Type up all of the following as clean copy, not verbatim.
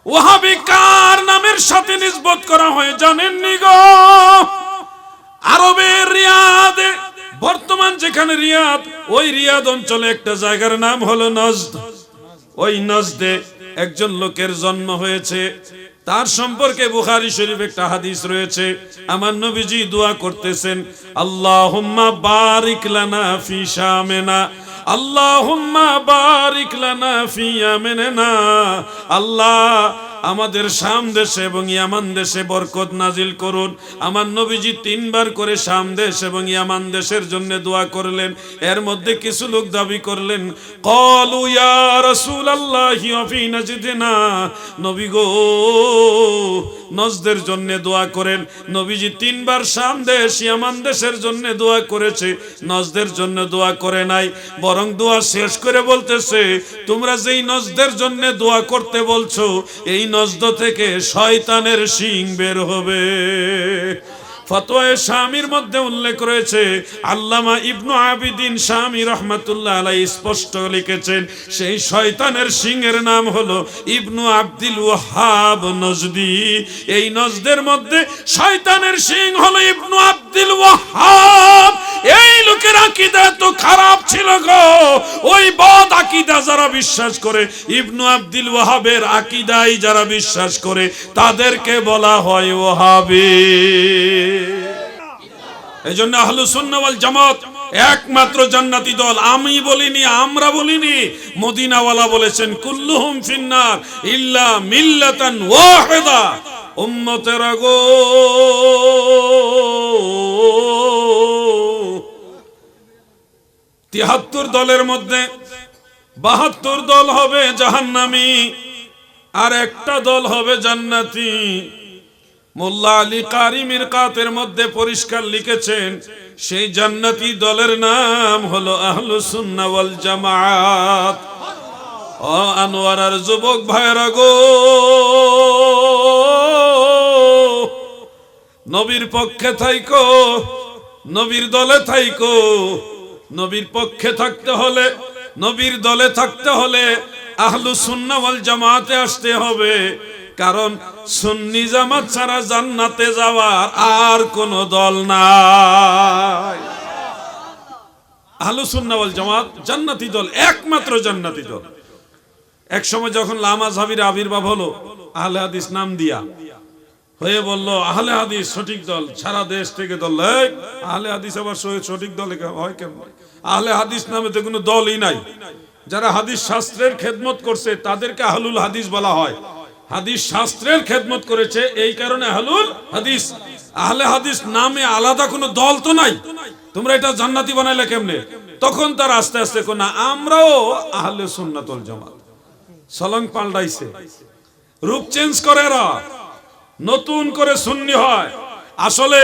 ওয়াহাবি কার নামের সাথে নিসবত করা হয় জানেননি গো? আরবের রিয়াদে, বর্তমান যেখানে রিয়াদ, ওই রিয়াদ অঞ্চলে একটা জায়গার নাম হলো নজদ। ওই নজদে একজন লোকের জন্ম হয়েছে। তার সম্পর্কে বুখারী শরীফ একটা হাদিস রয়েছে। আমার নবীজি দোয়া করতেছেন, আল্লাহুম্মা বারিক লানা ফি শামিনা, আল্লাহুম্মা বারিক লানা ফি ইয়ামানিনা। আল্লাহ আমাদের শাম দেশে এবং ইয়ামান দেশে বরকত নাজিল করুন। আমার নবীজি 3 বার করে শাম দেশ এবং ইয়ামান দেশের জন্য দোয়া করলেন। এর মধ্যে কিছু লোক দাবি করলেন, ক্বালু ইয়া রাসূলুল্লাহি ওয়া ফি নাজদিনা, নবী গো নজদের জন্য দোয়া করেন। নবীজি 3 বার শাম দেশ ইয়ামান দেশের জন্য দোয়া করেছে, নজদের জন্য দোয়া করে নাই। বরং দোয়া শেষ করে বলতেছে, তোমরা যেই নজদের জন্য দোয়া করতে বলছো, এই নজদ থেকে শয়তানের শিং বের হবে। ফতোয়া শামির মধ্যে উল্লেখ রয়েছে, আল্লামা ইবনু আবিদিন শামি রহমাতুল্লাহ আলাইহি স্পষ্ট লিখেছেন, সেই শয়তানের সিংহের নাম হলো ইবনু আব্দুল ওয়াহাব নজদি। এই নজদের মধ্যে শয়তানের সিং হলো ইবনু আব্দুল ওয়াহাব। এই লোকের আকীদা তো খারাপ ছিল গো। ওই বদ আকীদা যারা বিশ্বাস করে, ইবনু আব্দুল ওয়াহাবের আকীদায় যারা বিশ্বাস করে, তাদেরকে বলা হয় ওয়াহাবী। এজন্য আহলুস সুন্নাহ ওয়াল জামাত একমাত্র জান্নাতি দল। আমি বলিনি, আমরা বলিনি, মদিনাওয়ালা বলেছেন, কুল্লুহুম ফিন্নার ইল্লা মিল্লাতান ওয়াহিদা। উম্মতেরা গো, 73 দলের মধ্যে 72 দল হবে জাহান্নামী, আর একটা দল হবে জান্নাতি। মোল্লা আলী কারি মিরকাতের মধ্যে পরিষ্কার লিখেছেন, সেই জান্নাতি দলের নাম হলো আহলুস সুন্নাহ ওয়াল জামাত। ও আনোয়ারার যুবক ভাইরা গো, নবীর পক্ষে থাইকো, নবীর দলে থাইকো। নবীর পক্ষে থাকতে হলে, নবীর দলে থাকতে হলে আহলুস সুন্নাহ ওয়াল জামাতে আসতে হবে। কারণ সুন্নি জামাত ছাড়া জান্নাতে যাওয়ার আর কোন দল নাই। আহলুস সুন্নাহ ওয়াল জামাত জান্নাতি দল, একমাত্র জান্নাতি দল। এক সময় যখন লামাযহাবির আবির্ভাব হলো, আহলে হাদিস নাম দিয়া হয়ে বলল আহলে হাদিস সঠিক দল, সারা দেশ থেকে দল। আহলে হাদিস আবার সঠিক দল হয় কেমন? আহলে হাদিস নামে তো কোনো দলই নাই। যারা হাদিস শাস্ত্রের খেদমত করছে তাদেরকে আহলুল হাদিস বলা হয়। হাদিস শাস্ত্রের খেদমত করেছে, এই কারণে আহলুল হাদিস। আহলে হাদিস নামে আলাদা কোনো দল তো নাই। তোমরা এটা জান্নাতি বানাইলে কেমনে? তখন তার আস্তে আস্তে কোনা আমরাও আহলে সুন্নাত ওয়াল জামাত। সলং পাল্টাইছে, রূপ চেঞ্জ করে, এরা নতুন করে সুন্নি হয়। আসলে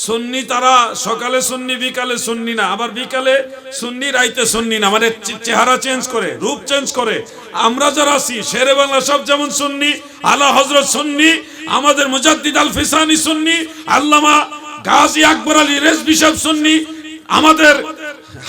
সুন্নি তারা সকালে সুন্নি, বিকালে সুন্নি না, আবার বিকালে সুন্নি, রাইতে সুন্নি না, মানে চেহারা চেঞ্জ করে, রূপ চেঞ্জ করে। আমরা যারা আছি শেরে বাংলা সব যেমন সুন্নি, আলা হযরত সুন্নি, আমাদের মুজাদ্দিদ আল ফিসানি সুন্নি, আল্লামা গাজী আকবর আলী রেজভী সাহেব সুন্নি, আমাদের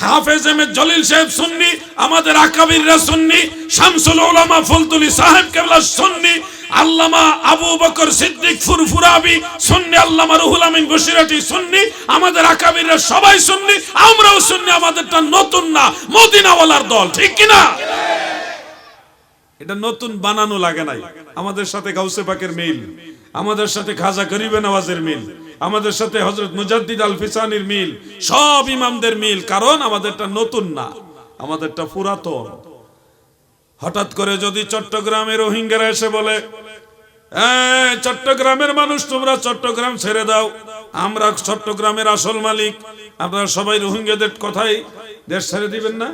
হাফেজ আহমেদ জলিল সাহেব সুন্নি, আমাদের আকাবিররা সুন্নি, শামসুল উলামা ফুলতুলি সাহেব কেবলা সুন্নি, আল্লামা আবু বকর সিদ্দিক ফুরফুরাবি সুন্নি, আল্লামা রুহুল আমিন বশিরাটি সুন্নি, আমাদের আকাবিররা সবাই সুন্নি, আমরাও সুন্নি। আমাদেরটা নতুন না, মদিনাওয়ালার দল, ঠিক কি না? এটা নতুন বানানো লাগে নাই। আমাদের সাথে গাউসে পাকের মিল, আমাদের সাথে খাজা গরিবে নওয়াজের মিল, আমাদের সাথে হযরত মুজাদ্দিদ আল ফিসানির মিল, সব ইমামদের মিল। কারণ আমাদেরটা নতুন না, আমাদেরটা পুরাতন। হঠাৎ করে যদি চট্টগ্রামের রোহিঙ্গারা এসে বলে, চট্টগ্রামের মানুষ তোমরা চট্টগ্রাম ছেড়ে দাও, আমরা চট্টগ্রামের আসল মালিক, আপনারা সবাই রোহিঙ্গাদের কথাই দেশ ছেড়ে দিবেন না?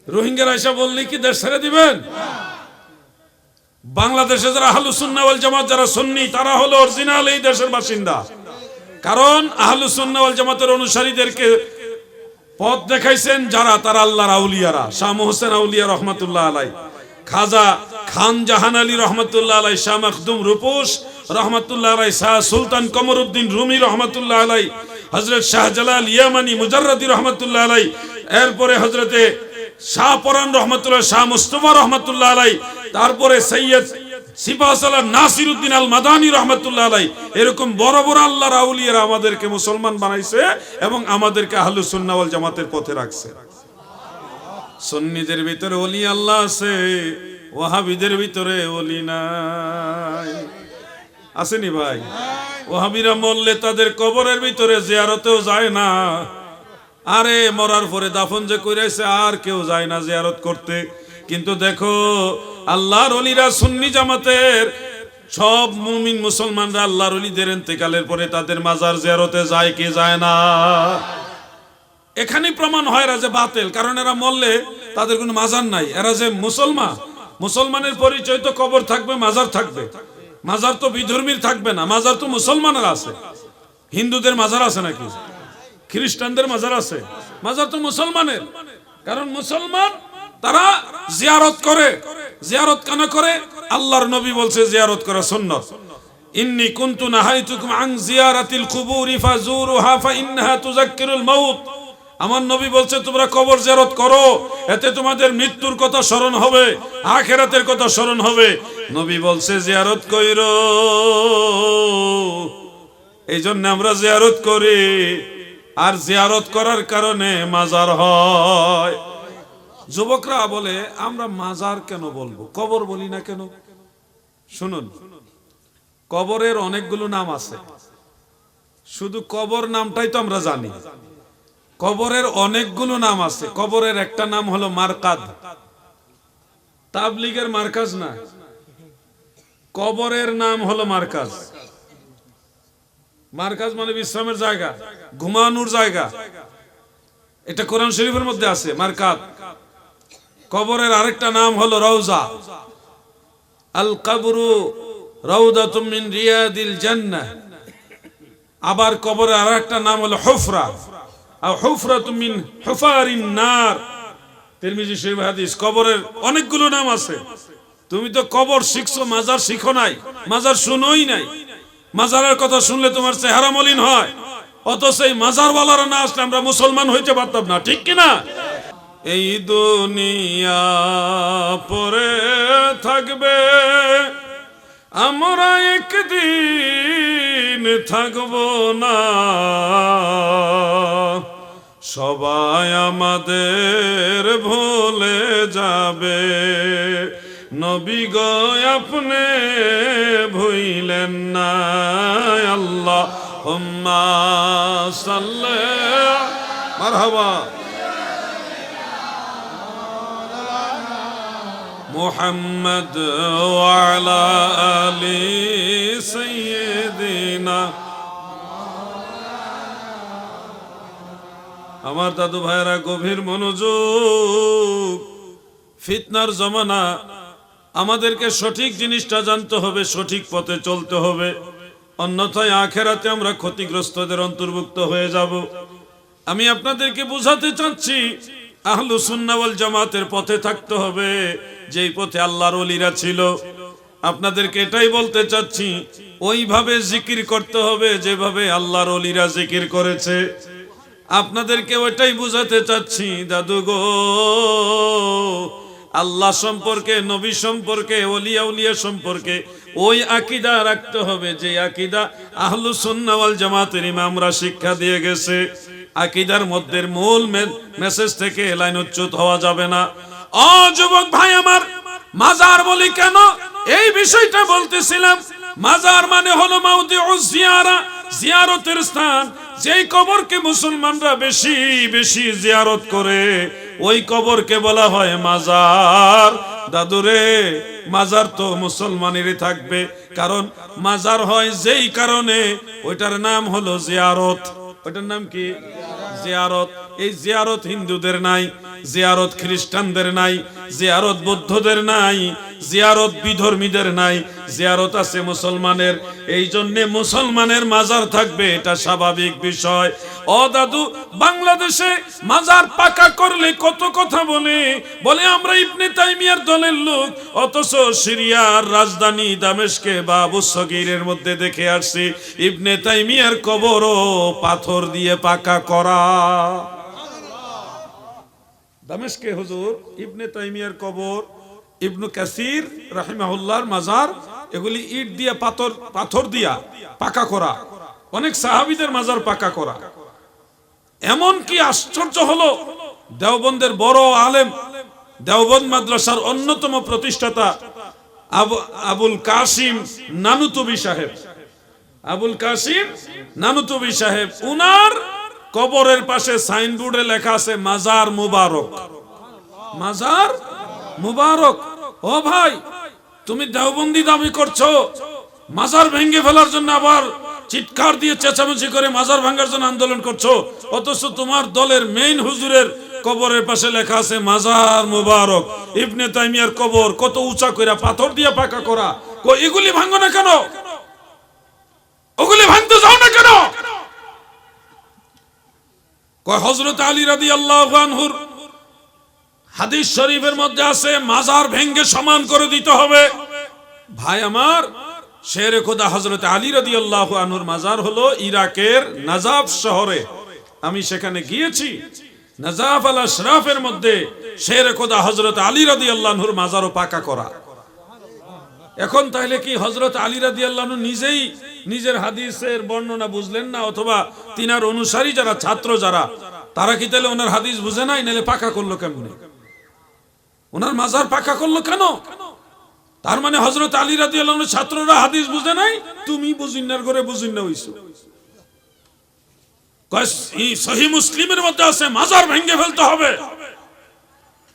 রোহিঙ্গারা এসে বললে কি দেশ ছেড়ে দিবেন? বাংলাদেশে যারা আহলুস সুন্নাহ ওয়াল জামাত, যারা সুন্নি, তারা হলো অরিজিনাল এই দেশের বাসিন্দা। কারণ আহলুস সুন্নাহ ওয়াল জামাতের অনুসারীদেরকে পথ দেখাইছেন যারা, তারা আল্লাহর আউলিয়ারা। শাহ মোহসেন আউলিয়া রহমাতুল্লাহ আলাইহি, খাজা খান জাহান আলী রহমাতুল্লাহ আলাইহি, শাহ মখদুম রূপোশ রহমাতুল্লাহ আলাইহি, শাহ সুলতান কমরউদ্দিন রুমি রহমাতুল্লাহ আলাইহি, হযরত শাহজালাল ইয়ামানি মুজাররদি রহমাতুল্লাহ আলাইহি, এরপরে হযরতে শাহ পরান রহমতুল্লাহ, শাহ মুস্তফা রহমতুল্লাহ আলাই, তারপরে সৈয়দ সিপাহসালার নাসিরউদ্দিন আল মাদানী রহমতুল্লাহ আলাই, এরকম বড় বড় আল্লাহর আউলিয়ারা আমাদেরকে মুসলমান বানাইছে এবং আমাদেরকে আহলুস সুন্নাহ ওয়াল জামাতের পথে রাখছে। সুন্নিদের ভিতরে ওলি আল্লাহ আছে, ওয়াহাবিদের ভিতরে ওলি নাই। আসেনি ভাই? ওয়াহাবিরা মরলে তাদের কবরের ভিতরে জিয়ারতেও যায় না। আরে মরার পরে দাফন যে কইরাইছে আর কেউ যায় না জিয়ারত করতে। কিন্তু দেখো আল্লাহর ওলিরা সুন্নি জামাতের সব মুমিন মুসলমানরা আল্লাহর ওলিদের ইন্তেকালের পরে তাদের মাজার জিয়ারতে যায় কি যায় না? এখানেই প্রমাণ হয় এরা যে বাতিল, কারণ এরা মরলে তাদের কোনো মাজার নাই। এরা যে মুসলমানের পরিচয় তো কবর থাকবে, মাজার থাকবে। মাজার তো বিধর্মীর থাকবে না, মাজার তো মুসলমানের আছে। হিন্দুদের মাজার আছে নাকি? খ্রিস্টানদের মাজার আছে? মাজার তো মুসলমানের, কারণ মুসলমান তারা জিয়ারত করে। জিয়ারত কেন করে? আল্লাহর নবী বলছে জিয়ারত করা সুন্নাত। ইন্নী কুনতু নাহাইতুকুম আন জিয়ারাতিল কুবুরি ফাজুরুহা ফাইন্নাহা তুযাক্কিরুল মাউত। আমার নবী বলছে তোমরা কবর জিয়ারত করো, এতে তোমাদের মৃত্যুর কথা স্মরণ হবে, আখিরাতের কথা স্মরণ হবে। নবী বলছে জিয়ারত কইরো, এইজন্য আমরা জিয়ারত করি। আর জিয়ারত করার কারণে মাজার হয়। যুবকরা বলে আমরা মাজার কেন বলবো, কবর বলি না কেন? শুনুন, কবরের অনেকগুলো নাম আছে, শুধু কবর নামটাই তো আমরা জানি। কবরের অনেকগুলো নাম আছে। কবরের একটা নাম হলো মারকাদ। তাবলীগের মার্কাজ না, কবরের নাম হলো মার্কাজ। মার্কাজ মানে বিশ্রামের জায়গা, ঘুমানোর জায়গা। এটা কোরআন শরীফের মধ্যে আছে মারকাদ। কবরের আরেকটা নাম হলো রওজা। আল কবরু রাউদাতুম মিন রিয়াদিল জান্নাহ। আবার কবরের আরেকটা নাম হলো হুফরা, আর হুফরাতুম মিন হুফারিন নার। তিরমিজি শরীফ হাদিস। কবরের অনেকগুলো নাম আছে। তুমি তো কবর শিখছো, মাজার শিখো নাই, মাজার শুনোই নাই। মাজারের কথা শুনলে তোমার চেহারা মলিন হয়, অথচ এই মাজারওয়ালারা না আসলে আমরা মুসলমান হইতে পারতাম না, ঠিক কিনা? এই দুনিয়া পরে থাকবে, আমরা একদিন থাকবো না। সবাই আমাদের ভুলে যাবে, নবী গো আপনি ভুইলেন না। আল্লাহুম্মা সাল্লি মারহাবা মুহাম্মদ ওয়া আলা আলি সাইয়্যিদিনা। আমার দাদু ভাইরা গভীর মনোযোগ। ফিতনার জমানা, আমাদেরকে সঠিক জিনিসটা জানতে হবে, সঠিক পথে চলতে হবে, অন্যথায় আখেরাতে আমরা ক্ষতিগ্রস্তদের অন্তর্ভুক্ত হয়ে যাব। আমি আপনাদেরকে বোঝাতে চাচ্ছি আহলুস সুন্নাহ ওয়াল জামাতের পথে থাকতে হবে, যেই পথে আল্লাহর ওলিরা ছিল। আপনাদেরকে এটাই বলতে চাচ্ছি, ওইভাবে জিকির করতে হবে যেভাবে আল্লাহর ওলিরা জিকির করেছে। আপনাদেরকে ওইটাই বোঝাতে চাচ্ছি দাদু গো, আল্লাহ সম্পর্কে, নবী সম্পর্কে, ওলিয়া উলিয়া সম্পর্কে ওই আকীদা রাখতে হবে যে আকীদা আহলুস সুন্নাহ ওয়াল জামাতের ইমামরা শিক্ষা দিয়ে গেছে। আকীদার মধ্যে মূল মেসেজ থেকে লাইনচ্যুত হওয়া যাবে না। ও যুবক ভাই আমার, মাজার বলি কেন এই বিষয়টা বলতেছিলাম। মাজার মানে হলো মাউদিউজ জিয়ারা, জিয়ারতের স্থান। যেই কবরকে মুসলমানরা বেশি বেশি জিয়ারত করে ওই কবরকে বলা হয় মাজার। দাদুরে, মাজার তো মুসলমানেরই থাকবে, কারণ মাজার হয় যেই কারণে ওইটার নাম হলো জিয়ারত। ওইটার নাম কি? জিয়ারত। এই জিয়ারত হিন্দুদের নাই, জিয়ারত খ্রিস্টানদের নাই, জিয়ারত বৌদ্ধদের নাই, জিয়ারত বিধর্মীদের নাই, জিয়ারত আছে মুসলমানের। এই জন্য মুসলমানের মাজার থাকবে, এটা স্বাভাবিক বিষয়। ও দাদু, বাংলাদেশে মাজার পাকা করলে কত কথা বলে আমরা ইবনে তাইমিয়ার দলের লোক, অথচ সিরিয়ার রাজধানী দামেস্কে বা আবু সগীরের মধ্যে দেখে আসছি ইবনে তাইমিয়ার কবরও পাথর দিয়ে পাকা করা। দামেস্কে হুজুর, ইবনে তাইমিয়ার কবর, ইবনু কাসির রাহিমাহুল্লাহর মাজার, এগুলি ইট দিয়ে পাথর দিয়া পাকা করা, অনেক সাহাবীদের মাজার পাকা করা। এমন কি আশ্চর্য হলো, দেওবন্দের বড় আলেম, দেওবন্দ মাদ্রাসার অন্যতম প্রতিষ্ঠাতা আবুল কাসিম নানুতুবি সাহেব, আবুল কাসিম নানুতুবি সাহেব, উনার কবরের পাশে সাইনবোর্ডে লেখা আছে মাজার মুবারক, মাজার মুবারক। ও ভাই, তুমি দেওবন্দি দাবি করছো, মাজার ভেঙে ফেলার জন্য আবার চিৎকার দিয়ে চেঁচামেচি করে মাজার ভাঙার জন্য আন্দোলন করছো, অথচ তোমার দলের মেইন হুজুরের কবরের পাশে লেখা আছে মাজার মুবারক। ইবনে তাইমিয়ার কবর কত উঁচা কইরা পাথর দিয়ে পাকা করা, এগুলি ভাঙো না কেন? ওগুলি ভাঙতে যাও না কেন? কয় হযরত আলী রাদিয়াল্লাহু আনহুর হাদিস শরীফের মধ্যে আছে মাজার ভেঙে সমান করে দিতে হবে। ভাই আমার, শেরে খোদা হযরত আলী রাদিয়াল্লাহু আনহুর মাজার হলো ইরাকের নাজাফ শহরে, আমি সেখানে গিয়েছি। নাজাফ আল আশরাফের মধ্যে শেরে খোদা হযরত আলী রাদিয়াল্লাহু আনহুর মাজারও পাকা করা। এখন তাহলে কি হযরত আলী রাদিয়াল্লাহু আনহু নিজেই নিজের হাদিসের বর্ণনা বুঝলেন না, অথবা তিনার অনুসারী যারা, ছাত্র যারা, তারা কি তাহলে ওনার হাদিস বুঝে নাই? নাহলে পাকা করলো কেমনে? ওনার মাজার পাকা করলো কেন? তার মানে হযরত আলী রাদিয়াল্লাহু আনহুর ছাত্ররা হাদিস বুঝে নাই, তুমি বুঝিনার করে বুঝিনা হইছো। সহিহ মুসলিমের মধ্যে আছে মাজার ভেঙে ফেলতে হবে,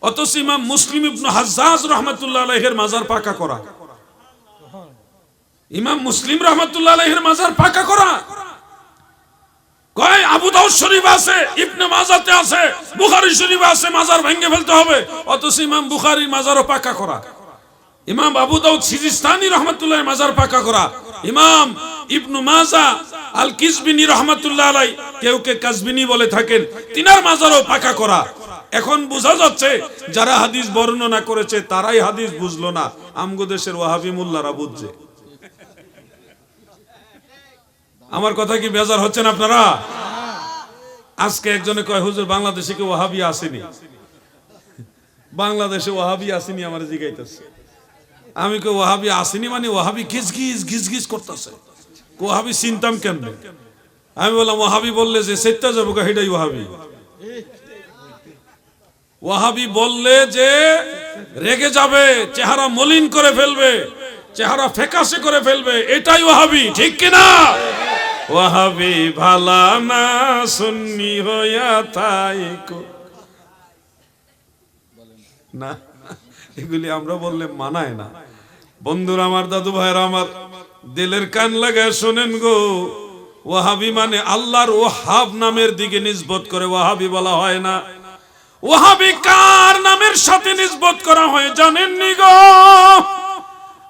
অথচ ইমাম মুসলিম ইবনে হাজ্জাজ রাহমাতুল্লাহ আলাইহির মাজার পাকা করা, ইমাম মুসলিম রাহমাতুল্লাহ আলাইহির মাজার পাকা করা। কয় আবু দাউদ শরীফ আছে, ইবনে মাজাতে আছে, বুখারী শরীফে আছে মাজার ভেঙে ফেলতে হবে, অথচ ইমাম বুখারীর মাজারও পাকা করা। ইমাম আবু দাউদ সিজিস্তানি রাহমাতুল্লাহর মাজার পাকা করা। ইমাম ইবনু মাজা আল কিসবিনী রাহমাতুল্লাহ আলাই, কেউ কে কাসবিনী বলে থাকেন, তিনার মাজারও পাকা করা। এখন বোঝা যাচ্ছে যারা হাদিস বর্ণনা করেছে তারাই হাদিস বুঝলো না, আমগো দেশের ওয়াহাবি মোল্লারা বুঝছে। আমার কথা কি বেজার হচ্ছেন আপনারা? আজকে একজনে কয় হুজুর বাংলাদেশে কি ওয়াহাবি আসেনি? বাংলাদেশে ওয়াহাবি আসেনি আমার জিগাইতেছে। আমি কই ওয়াহাবি আসেনি মানে ওয়াহাবি ঘিস করতেছে, ওয়াহাবি চিনতাম কেমনে? আমি বললাম ওয়াহাবি বললে যে সেটা যাবো, হেটাই ওয়াহাবি। ওয়াহাবি বললে যে রেগে যাবে, চেহারা মলিন করে ফেলবে, চেহারা ফেকাশে করে ফেলবে, এটাই ওয়াহাবি, ঠিক কিনা? ওয়াহাবি ভালা না সুন্নি হইয়া থাইকো না, এগুলি আমরা বললে মানায় না। বন্ধুরা আমার, দাদু ভাইরা আমার, দিলের কান লাগায় শোনেন গো, ওয়াহাবি মানে আল্লাহর ওয়াহাব নামের দিকে নিসবত করে ওয়াহাবি বলা হয় না। ওয়াহাবি কার নামের সাথে নিসবত করা হয় জানেননি গো?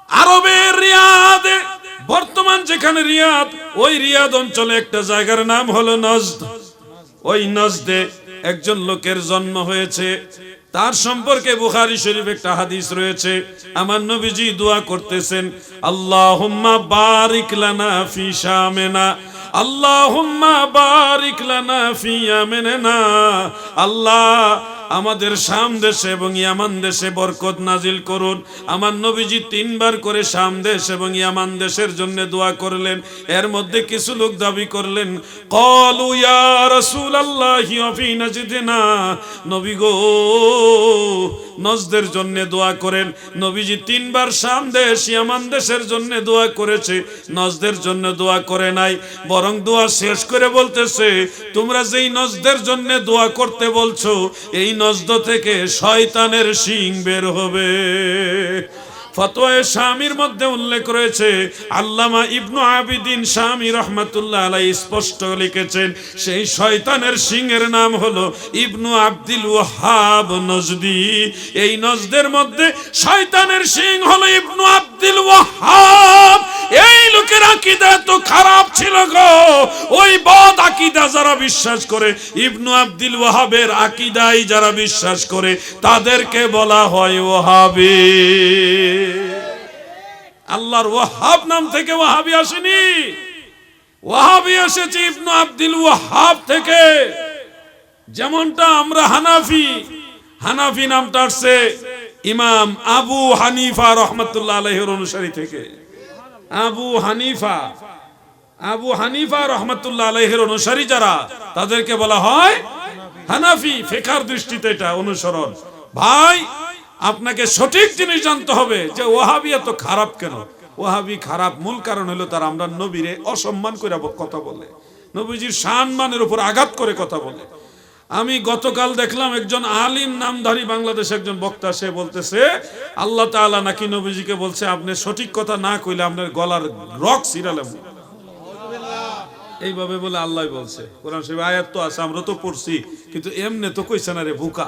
আরবের রিয়াদে, বর্তমান যেখানে রিয়াদ, ওই রিয়াদ অঞ্চলে একটা জায়গার নাম হলো নজদ। ওই নজদে একজন লোকের জন্ম হয়েছে, তার সম্পর্কে বুখারী শরীফ একটা হাদিস রয়েছে। আমার নবীজি দোয়া করতেছেন, আল্লাহুম্মা বারিক লানা ফি শামিনা, আল্লাহুম্মা বারিক লানা ফি ইয়ামিনা। আল্লাহ আমাদের শাম দেশে এবং ইয়ামান দেশে বরকত নাজিল করুন। আমার নবীজি 3 বার করে শাম দেশ এবং ইয়ামান দেশের জন্য দোয়া করলেন। এর মধ্যে কিছু লোক দাবি করলেন, ক্বালু ইয়া রাসূলুল্লাহি ওয়া ফি নাজদিনা, নবী গো নজদের জন্য দোয়া করেন। নবীজি 3 বার শাম দেশ ইয়ামান দেশের জন্য দোয়া করেছে, নজদের জন্য দোয়া করে নাই। বরং দোয়া শেষ করে বলতেছে, তোমরা যেই নজদের জন্য দোয়া করতে বলছো, এই নজদ থেকে শয়তানের শিং বের হবে। ফতোয়া শামির মধ্যে উল্লেখ রয়েছে, আল্লামা ইবনু আবিদিন শামি রাহমাতুল্লাহ আলাইহি স্পষ্ট লিখেছেন, সেই শয়তানের সিংহের নাম হলো ইবনু আব্দুল ওয়াহাব নজদি। এই নজদের মধ্যে শয়তানের সিং হলো ইবনু আব্দুল ওয়াহাব। এই লোকের আকীদা তো খারাপ ছিল গো, ওই বদ আকীদা যারা বিশ্বাস করে, ইবনু আব্দুল ওয়াহাবের আকীদাই যারা বিশ্বাস করে, তাদেরকে বলা হয় ওয়াহাবি। আল্লাহর ওয়াহাব নাম থেকে ওয়াহাবি আসেনি, ওয়াহাবি এসেছে ইবনু আব্দুল ওয়াহাব থেকে। যেমনটা আমরা হানাফি, হানাফি নামটা আসছে ইমাম আবু হানিফা রহমাতুল্লাহ আলাইহির অনুসারী থেকে। আবু হানিফা রহমাতুল্লাহ আলাইহির অনুসারী যারা, তাদেরকে বলা হয় হানাফি। ফিকহের দৃষ্টিতে এটা অনুসরণ। ভাই, আপনাকে সঠিক জিনিস জানতে হবে যে ওয়াহাবি এত খারাপ কেন। ওয়াহাবি খারাপ মূল কারণ হলো তারা আমরা নবীরে অসম্মান করে কথা বলে, নবীজির সম্মানের উপর আঘাত করে কথা বলে। আমি গতকাল দেখলাম একজন আলিম নামধারী বাংলাদেশে একজন বক্তা, সে বলতেছে আল্লাহ তাআলা নাকি নবীজিকে বলছে আপনি সঠিক কথা না কইলে আপনার গলার রক ছিঁড়ালাম। এইভাবে বলে আল্লাহ বলছে। কোরআন শরীফে আয়াত তো আছে, আমরা তো পড়ছি, কিন্তু এমনি তো কইছে না রে বোকা।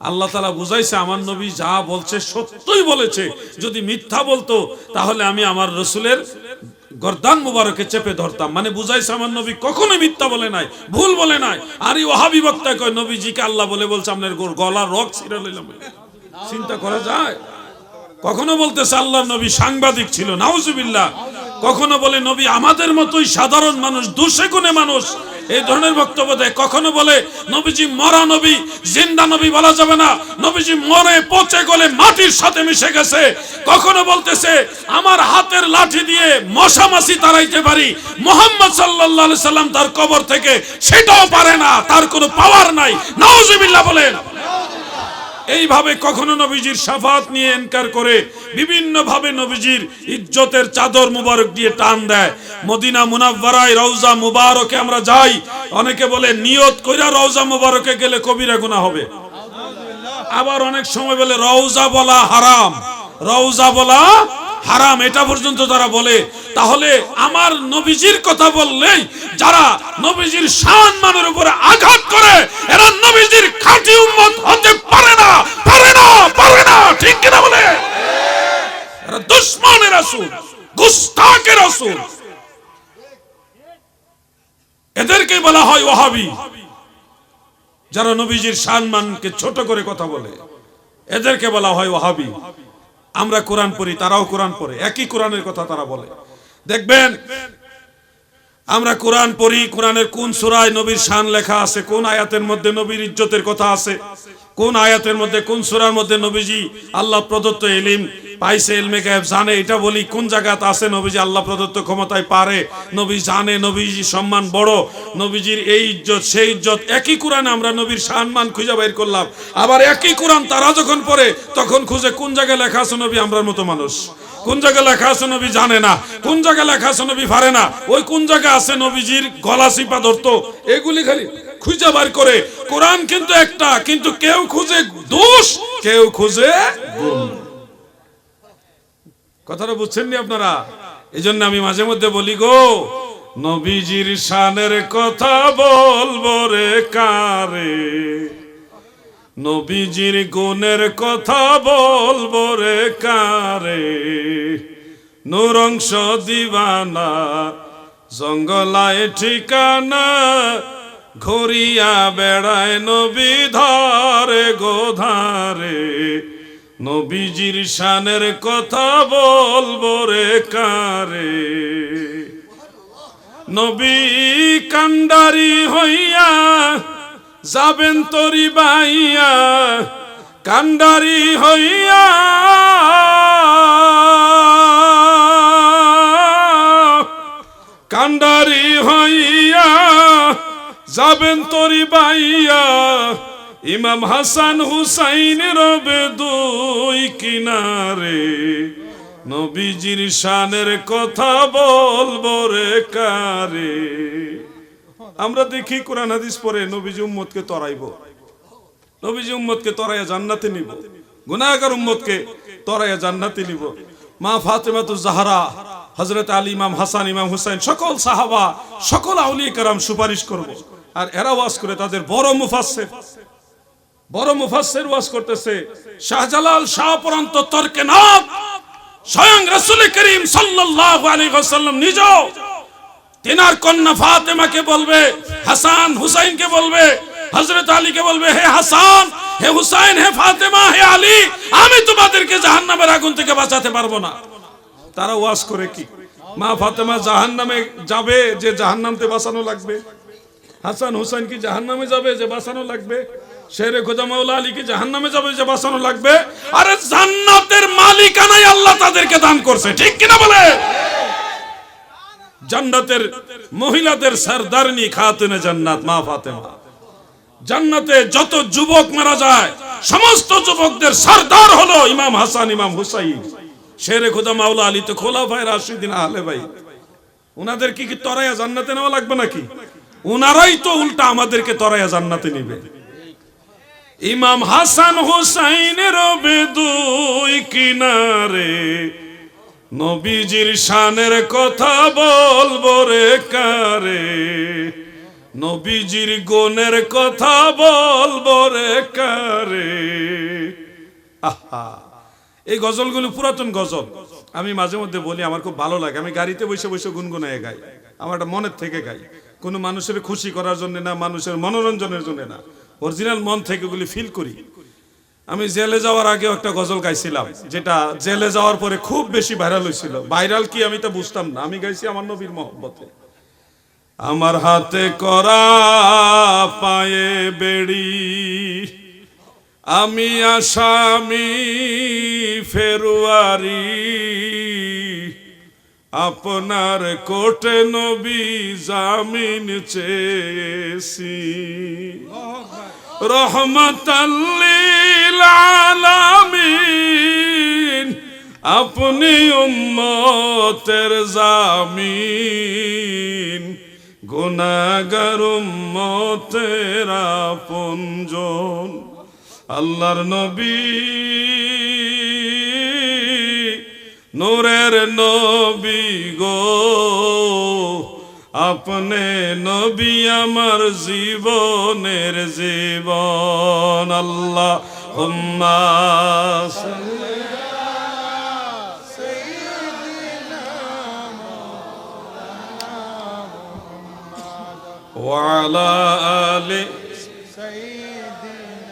আল্লাহ তাআলা বুঝাইছে আমার নবী যা বলছে সত্যই বলেছে। যদি মিথ্যা বলতো তাহলে আমি আমার রাসূলের গর্দান মুবারকে চেপে ধরতাম। মানে বুঝাইছে আমার নবী কখনোই মিথ্যা বলে নাই, ভুল বলে নাই। আর এই ওয়াহাবি বক্তা কয় নবীজিকে আল্লাহ বলে বলছে আপনার গলার রক ছিঁড়ে লইলাম। চিন্তা করা যায়? কখনো বলতেছে আল্লাহর নবী সাংবাদিক ছিল, নাউজুবিল্লাহ। কখনো বলে নবী আমাদের মতোই সাধারণ মানুষ, দুশে গুণে মানুষ, এই ধরনের বক্তব্য দেয়। কখনো বলে নবীজি মরা নবী, জিন্দা নবী বলা যাবে না, নবীজি মরে পচে গলে মাটির সাথে মিশে গেছে। কখনো বলতেছে আমার হাতের লাঠি দিয়ে মশা মাছি তাড়াইতে পারি, মুহাম্মদ সাল্লাল্লাহু আলাইহি সাল্লাম তার কবর থেকে সেটাও পারে না, তার কোনো পাওয়ার নাই। নাউজুবিল্লাহ বলেন। এইভাবে কখনো নবীজির শাফাত নিয়ে ইনকার করে, বিভিন্ন ভাবে নবীজির ইজ্জতের চাদর মুবারক দিয়ে টান দেয়। মদিনা মুনাওয়ারায় রওজা মুবারকে আমরা যাই, অনেকে বলে নিয়ত কইরা রওজা মুবারকে গেলে কবিরা গুনাহ হবে। আবার অনেক সময় বলে রওজা বলা হারাম, রওজা বলা হারাম, এটা পর্যন্ত তারা বলে। তাহলে আমার নবীজির কথা বললেই যারা নবীজির সম্মানের উপরে আঘাত করে, এরা নবীজির খাঁটি উম্মত হতে পারে না, পারে না, পারে না। ঠিক কিনা বলে? এরা দুশমনের রাসূল, গুস্তাখের রাসূল। এদেরকে বলা হয় ওয়াহাবি। যারা নবীজির সম্মানকে ছোট করে কথা বলে, এদেরকে বলা হয় ওয়াহাবি। আমরা কোরআন পড়ি, তারাও কোরআন পড়ে, একই কোরআনের কথা তারা বলে। দেখবেন আমরা কোরআন পড়ি, কোরআনের কোন সূরায় নবীর শান লেখা আছে, কোন আয়াতের মধ্যে নবীর ইজ্জতের কথা আছে, কোন আয়াতের মধ্যে কোন সূরার মধ্যে নবীজি আল্লাহ প্রদত্ত ইলম পাইছে, ইলমে গায়েব জানে, এটা বলি। কোন জায়গাতে আছে নবীজি আল্লাহ প্রদত্ত ক্ষমতায় পারে, নবী জানে, নবীজি সম্মান বড়, নবীজির এই ইজ্জত সেই ইজ্জত। একই কোরআনে আমরা নবীর সম্মান খুঁজে বের করলাম। আবার একই কোরআন তারা যখন পড়ে তখন খুঁজে কোন জায়গায় লেখা আছে নবী আমরার মতো মানুষ, কোন জায়গায় লেখা আছে নবী জানে না, কোন জায়গায় লেখা আছে নবী পারে না, ওই কোন জায়গায় আছে নবীজির গলা চিপা ধরতো, এগুলি খালি খুঁজে বার করে। কোরআন কিন্তু একটা, কিন্তু কেউ খুঁজে দোষ, কেউ খুঁজে গুণ। কথাটা বুঝছেন নি আপনারা? এই জন্য আমি মাঝে মধ্যে বলি গো, নবীজির শানের কথা বলবো রে কারে, নবীজির গুণের কথা বলবো রে কারে, নূরংশ দিবানা জঙ্গলায় ঠিকানা, ঘুরিয়া বেড়ায় নবী ধারে গোধারে, নবীজির শানের কথা বলবো রে কারে। নবী কান্ডারি হইয়া যাবেন তরি বাইয়া, কান্ডারি হইয়া কান্ডারি হইয়া যাবেন তরি বাইয়া, ইমাম হাসান হুসাইন রবে দুই কিনারে, নবীজির শানের কথা বলবো রে কারে। আমরা দেখি কোরআন হাদিস পড়ে নবীজি উম্মতকে তরাইবো, নবীজি উম্মতকে তরাইয়া জান্নাতে নিব, গুনাহগার উম্মতকে তরাইয়া জান্নাতে নিব। মা ফাতেমাতুজ জাহরা, হযরত আলী, ইমাম হাসান, ইমাম হুসাইন, সকল সাহাবা, সকল আউলিয়া কেরাম সুপারিশ করব। আর এরা ওয়াজ করে তাদের বড় মুফাসসির ওয়াজ করতেছে। শাহজালাল শাহপরান্ত তর্কে নাথ স্বয়ং রাসূল করিম সাল্লাল্লাহু আলাইহি ওয়াসাল্লাম নিজেও তিনার কন্যা ফাতেমাকে বলবে, হাসান হুসাইনকে বলবে, হযরত আলীকে বলবে, হে হাসান, হে হুসাইন, হে ফাতেমা, হে আলী, আমি তোমাদেরকে জাহান্নামের আগুন থেকে বাঁচাতে পারবো না। তারা ওয়াজ করে কি মা ফাতেমা জাহান্নামে যাবে যে জাহান্নাম থেকে বাঁচানো লাগবে, হাসান হুসাইন কি জাহান্নামে যাবে যে বাঁচানো লাগবে? শেরে খোদা মাওলা আলীকে জাহান্নামে যাবে যে বাঁচানো লাগবে, আরে জান্নাতের মালিকানাই আল্লাহ তাদেরকে দান করছে, ঠিক কিনা বলে? জান্নাতের মহিলাদের সরদারনি খাতুনে জান্নাত মা ফাতেমা। জান্নাতে যত যুবক মারা যায় সমস্ত যুবকদের সরদার হলো ইমাম হাসান ইমাম হুসাইন। শেরে খোদা মাওলা আলী তো খোলাফায়ে রাশিদিন আহলে বাইত, উনাদের কি তরায়া জান্নাতে নেওয়া লাগবে নাকি? উনারাই তো উল্টা আমাদেরকে তরায়া জান্নাতে নিবে। ইমাম হাসান হুসাইনের দুই কিনারে নবীজির শানের কথা বলবো রে কারে, নবীজির গুণের কথা বলবো রে কারে। আহা, এই গজলগুলো পুরাতন গজল। আমি মাঝে মধ্যে বলি আমার খুব ভালো লাগে, আমি গাড়িতে বসে বসে গুনগুনায় গাই, আমার একটা মনের থেকে গাই, কোনো মানুষের খুশি করার জন্য না, মানুষের মনোরঞ্জনের জন্য না, অরিজিনাল মন থেকে ওগুলি ফিল করি। আমি জেলে যাওয়ার আগে একটা গজল গাইছিলাম, যেটা জেলে যাওয়ার পরে খুব বেশি ভাইরাল হয়েছিল। ভাইরাল কি আমি তো বুঝতাম না, আমি গাইছি আমার নবীর মহব্বতে। আমার হাতে করা পায়ে বেড়ি, আমি আসামি ফেরুয়ারি, আপনার কোর্টে নবী জামিন চেয়েছি, রহমাতাল লিল আলামিন, আপনি উম্মতের জামিন, গুনাহগার উম্মতের আপনজন। আল্লাহর নবী নূরের নবী গো, আপনি নবী আমার জীবনের জীবন। আল্লাহুম্মা সাল্লি আলা সাইয়্যিদিনা মাওলানা মুহাম্মাদ ওয়া আলা আলি সাইয়্যিদিনা